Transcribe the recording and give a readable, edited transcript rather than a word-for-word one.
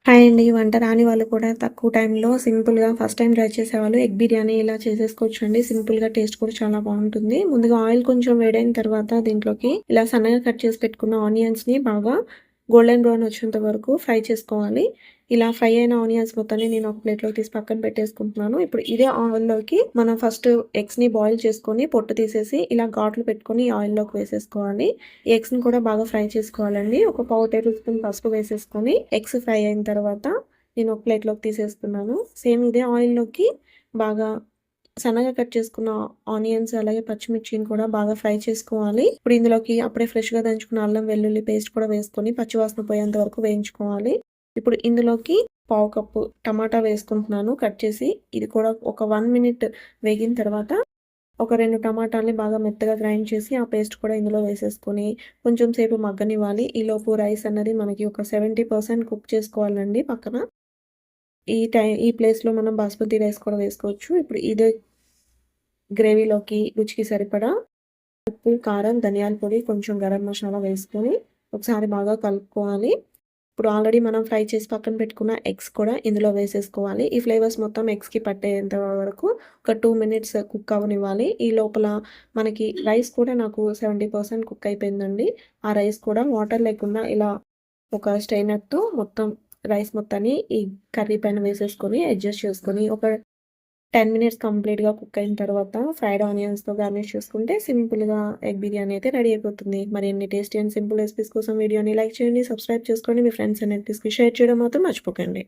Hi అండి. వంట రాని వాళ్ళు కూడా తక్కువ టైంలో సింపుల్‌గా ఫస్ట్ టైమ్ ట్రై చేసేవాళ్ళు ఎగ్ బిర్యానీ ఇలా చేసేసుకోవచ్చండి. సింపుల్‌గా టేస్ట్ కూడా చాలా బావుంటుంది. ముందుగా ఆయిల్ కొంచెం వేడైన తర్వాత దీంట్లోకి ఇలా సన్నగా కట్ చేసి పెట్టుకున్న ఆనియన్స్‌ని బాగా గోల్డెన్ బ్రౌన్ వచ్చేంత వరకు ఫ్రై చేసుకోవాలి. ఇలా ఫ్రై అయిన ఆనియన్స్ మొత్తాన్ని నేను ఒక ప్లేట్‌లోకి తీసి పక్కన పెట్టేసుకుంటున్నాను. ఇప్పుడు ఇదే ఆయిల్‌లోకి మనం ఫస్ట్ ఎగ్స్‌ని బాయిల్ చేసుకొని పొట్టు తీసేసి ఇలా ఘాట్లు పెట్టుకొని ఆయిల్‌లోకి వేసేసుకోవాలి. ఎగ్స్‌ని కూడా బాగా ఫ్రై చేసుకోవాలండి. ఒక పావు టేబుల్ స్పూన్ పసుపు వేసేసుకొని ఎగ్స్ ఫ్రై అయిన తర్వాత నేను ఒక ప్లేట్‌లోకి తీసేస్తున్నాను. సేమ్ ఇదే ఆయిల్‌లోకి బాగా సన్నగా కట్ చేసుకున్న ఆనియన్స్ అలాగే పచ్చిమిర్చిని కూడా బాగా ఫ్రై చేసుకోవాలి. ఇప్పుడు ఇందులోకి అప్పుడే ఫ్రెష్‌గా దంచుకున్న అల్లం వెల్లుల్లి పేస్ట్ కూడా వేసుకొని పచ్చివాసన పోయేంత వరకు వేయించుకోవాలి. ఇప్పుడు ఇందులోకి పావు కప్పు టమాటా వేసుకుంటున్నాను కట్ చేసి. ఇది కూడా ఒక 1 మినిట్ వేగిన తర్వాత ఒక 2 టమాటాలని బాగా మెత్తగా గ్రైండ్ చేసి ఆ పేస్ట్ కూడా ఇందులో వేసేసుకొని కొంచెం సేపు మగ్గనివ్వాలి. ఈలోపు రైస్ అన్నది మనకి ఒక 70% కుక్ చేసుకోవాలండి పక్కన. ఈ ప్లేస్‌లో మనం బాస్మతి రైస్ కూడా వేసుకోవచ్చు. ఇప్పుడు ఇదే గ్రేవీలోకి రుచికి సరిపడా ఉప్పు, కారం, ధనియాల పొడి, కొంచెం గరం మసాలా వేసుకొని ఒకసారి బాగా కలుపుకోవాలి. ఇప్పుడు ఆల్రెడీ మనం ఫ్రై చేసి పక్కన పెట్టుకున్న ఎగ్స్ కూడా ఇందులో వేసేసుకోవాలి. ఈ ఫ్లేవర్స్ మొత్తం ఎగ్స్‌కి పట్టేంత వరకు ఒక 2 మినిట్స్ కుక్ అవ్వనివ్వాలి. ఈ లోపల మనకి రైస్ కూడా నాకు 70% కుక్ అయిపోయిందండి. ఆ రైస్ కూడా వాటర్ లేకుండా ఇలా ఒక స్ట్రెయినర్‌తో మొత్తం రైస్ మొత్తాన్ని ఈ కర్రీ పైన వేసేసుకొని అడ్జస్ట్ చేసుకొని ఒక 10 మినిట్స్ కంప్లీట్‌గా కుక్ అయిన తర్వాత ఫ్రైడ్ ఆనియన్స్‌తో గార్నిష్ చేసుకుంటే సింపుల్‌గా ఎగ్ బిర్యానీ అయితే రెడీ అయిపోతుంది. మరిన్ని టేస్టీ అండ్ సింపుల్ రెసిపీస్ కోసం వీడియోని లైక్ చేయండి, సబ్స్క్రైబ్ చేసుకోండి. మీ ఫ్రెండ్స్ అండ్ రిలేటివ్స్‌కి షేర్ చేయడం మాత్రం మర్చిపోకండి.